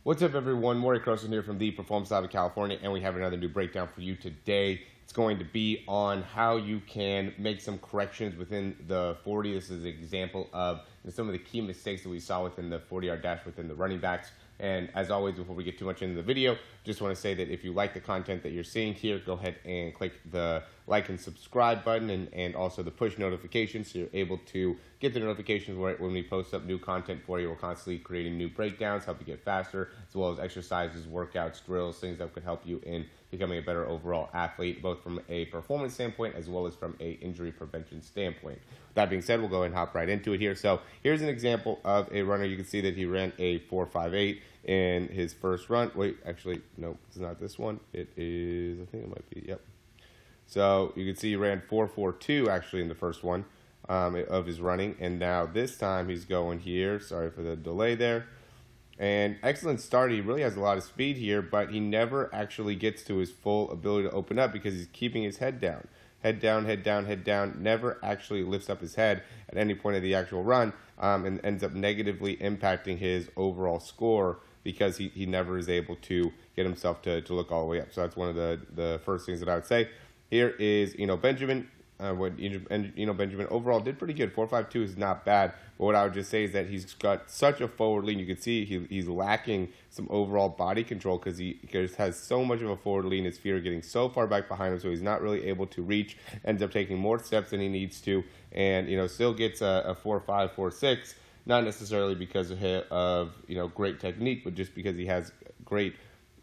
What's up, everyone? Morey Croson here from the Performance Lab of California, and we have another new breakdown for you today. It's going to be on how you can make some corrections within the 40. This is an example of some of the key mistakes that we saw within the 40-yard dash within the running backs. And as always, before we get too much into the video, just want to say that if you like the content that you're seeing here, go ahead and click the like and subscribe button and also the push notifications so you're able to get the notifications when we post up new content for you. We're constantly creating new breakdowns, help you get faster, as well as exercises, workouts, drills, things that could help you in becoming a better overall athlete, both from a performance standpoint as well as from a injury prevention standpoint. That being said, we'll go ahead and hop right into it here. So here's an example of a runner. You can see that he ran a 4.58 in his first run. Wait, actually, no, it's not this one. It is, I think it might be, yep. So you can see he ran 4.42 actually in the first one of his running. And now this time he's going here. Sorry for the delay there. And excellent start. He really has a lot of speed here, but he never actually gets to his full ability to open up because he's keeping his head down. Head down, head down, head down, never actually lifts up his head at any point of the actual run, and ends up negatively impacting his overall score because he never is able to get himself to look all the way up. So that's one of the first things that I would say. Here is Benjamin. Benjamin overall did pretty good. 4.52 is not bad. But what I would just say is that he's got such a forward lean. You can see he's lacking some overall body control because he has so much of a forward lean. His feet are getting so far back behind him, so he's not really able to reach. Ends up taking more steps than he needs to, and still gets a 4.5, 4.6. Not necessarily because of great technique, but just because he has great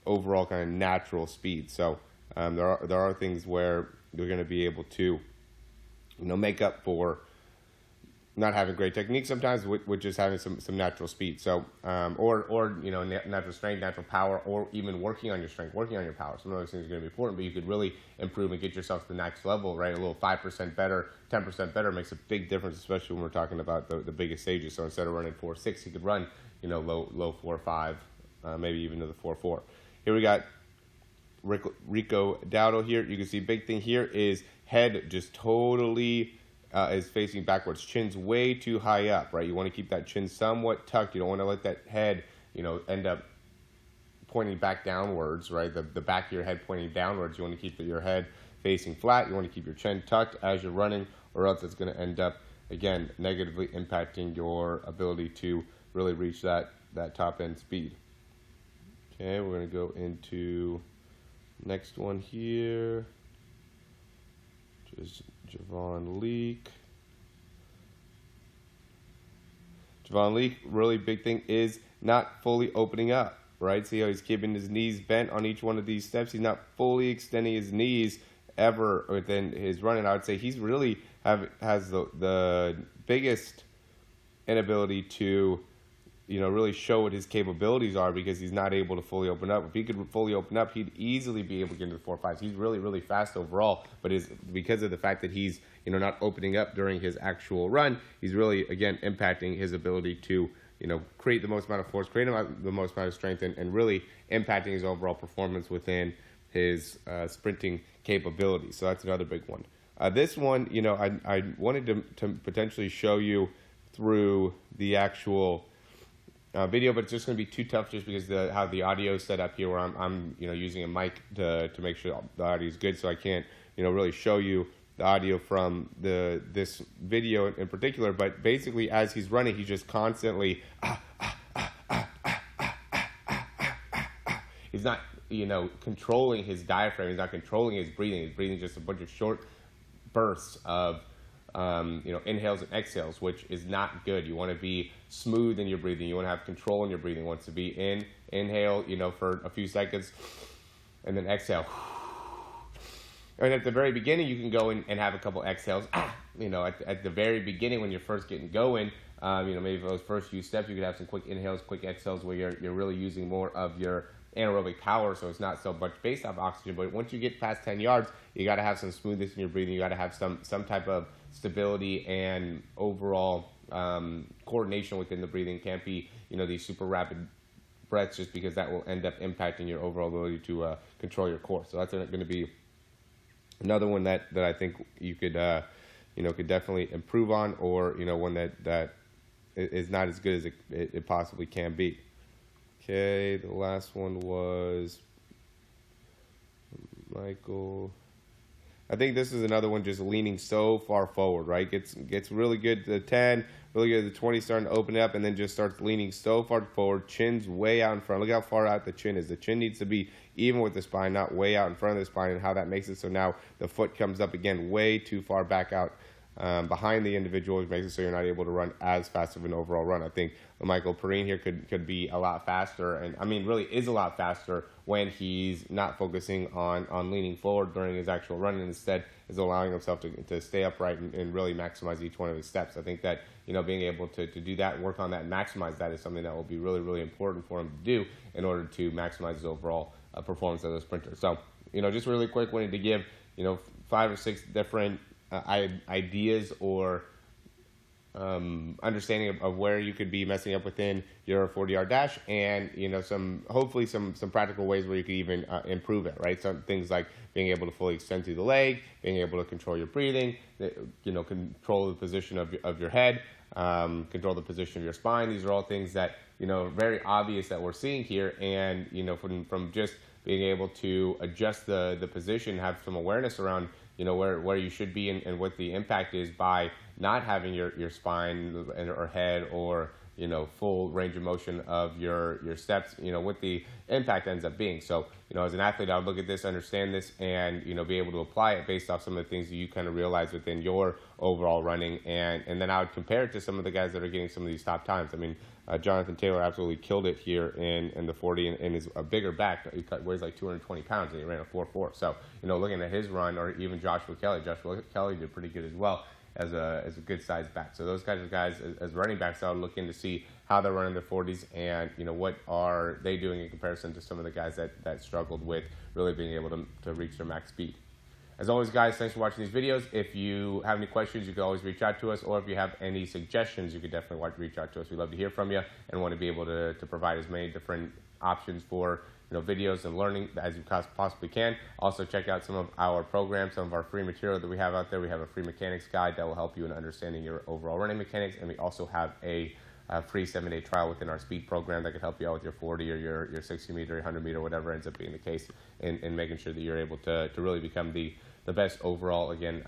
overall kind of natural speed. So there are things where you're going to be able to make up for not having great technique sometimes with just having some natural speed. So, or natural strength, natural power, or even working on your strength, working on your power. Some of those things are going to be important, but you could really improve and get yourself to the next level, right? A little 5% better, 10% better makes a big difference, especially when we're talking about the biggest stages. So instead of running 4.6, you could run, low 4.5, maybe even to the 4.4. Here we got Rico Dowdle here. You can see big thing here is head just totally is facing backwards. Chin's way too high up, right? You want to keep that chin somewhat tucked. You don't want to let that head, end up pointing back downwards, right? The back of your head pointing downwards. You want to keep your head facing flat. You want to keep your chin tucked as you're running, or else it's going to end up, again, negatively impacting your ability to really reach that top end speed. Okay, we're going to go into next one here. Just Javon Leak. Javon Leak, really big thing is not fully opening up, right? See how he's keeping his knees bent on each one of these steps? He's not fully extending his knees ever within his running. I would say he's really has the biggest inability to really show what his capabilities are because he's not able to fully open up. If he could fully open up, he'd easily be able to get into the 4.5s. He's really, really fast overall, but because of the fact that he's, not opening up during his actual run, he's really, again, impacting his ability to, create the most amount of force, create the most amount of strength, and really impacting his overall performance within his sprinting capabilities. So that's another big one. This one, I wanted to potentially show you through the actual video, but it's just going to be too tough just because how the audio is set up here, where I'm using a mic to make sure the audio is good, so I can't really show you the audio from this video in particular. But basically, as he's running, he's just constantly he's not controlling his diaphragm, he's not controlling his breathing. His breathing is just a bunch of short bursts of inhales and exhales, which is not good. You want to be smooth in your breathing. You want to have control in your breathing. You want to be inhale, for a few seconds, and then exhale. And at the very beginning, you can go in and have a couple exhales. At the very beginning when you're first getting going, maybe for those first few steps, you could have some quick inhales, quick exhales, where you're really using more of your anaerobic power, so it's not so much based off oxygen. But once you get past 10 yards, you got to have some smoothness in your breathing. You got to have some type of stability and overall coordination within the breathing. It can't be these super rapid breaths, just because that will end up impacting your overall ability to control your core. So that's going to be another one that I think you could could definitely improve on, or one that is not as good as it possibly can be. Okay, the last one was Michael. I think this is another one just leaning so far forward, right? Gets really good to the 10, really good to the 20, starting to open it up, and then just starts leaning so far forward. Chin's way out in front. Look how far out the chin is. The chin needs to be even with the spine, not way out in front of the spine, and how that makes it so now the foot comes up again way too far back out behind the individual, which makes it so you're not able to run as fast of an overall run. I think Michael Perrine here could be a lot faster, and I mean really is a lot faster when he's not focusing on leaning forward during his actual run, and instead is allowing himself to stay upright and really maximize each one of his steps. I think that, you know, being able to do that, work on that, and maximize that is something that will be really, really important for him to do in order to maximize his overall performance as a sprinter. So, you know, just really quick, wanted to give, you know, 5 or 6 different ideas or understanding of where you could be messing up within your 40-yard dash, and, you know, hopefully some practical ways where you could even improve it, right? Some things like being able to fully extend through the leg, being able to control your breathing, you know, control the position of your head, control the position of your spine. These are all things that, you know, very obvious that we're seeing here, and, you know, from just being able to adjust the position, have some awareness around, you know, where you should be and what the impact is by not having your spine or head or, you know, full range of motion of your steps, you know, what the impact ends up being. So, you know, as an athlete, I would look at this, understand this, and, you know, be able to apply it based off some of the things that you kind of realize within your overall running, and then I would compare it to some of the guys that are getting some of these top times. I mean, Jonathan Taylor absolutely killed it here in the 40, and is a bigger back. He weighs like 220 pounds, and he ran a 4.4. So, you know, looking at his run, or even Joshua Kelly did pretty good as well as a good sized back. So those guys are guys as running backs, I would look in to see how they're running their 40s, and, you know, what are they doing in comparison to some of the guys that struggled with really being able to reach their max speed. As always, guys, thanks for watching these videos. If you have any questions, you can always reach out to us, or if you have any suggestions, you could definitely reach out to us. We'd love to hear from you and want to be able to provide as many different options for, you know, videos and learning as you possibly can. Also, check out some of our programs, some of our free material that we have out there. We have a free mechanics guide that will help you in understanding your overall running mechanics, and we also have a free 7-day trial within our speed program that could help you out with your 40 or your 60 meter, 100 meter, whatever ends up being the case, in making sure that you're able to really become the best overall, again,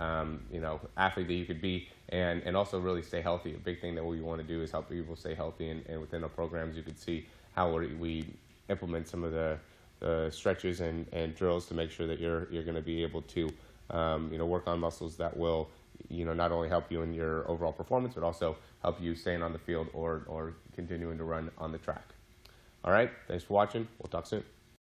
you know, athlete that you could be, and also really stay healthy. A big thing that we want to do is help people stay healthy, and within our programs you can see how we implement some of the stretches and drills to make sure that you're going to be able to you know, work on muscles that will, you know, not only help you in your overall performance, but also help you staying on the field or continuing to run on the track. All right, thanks for watching. We'll talk soon.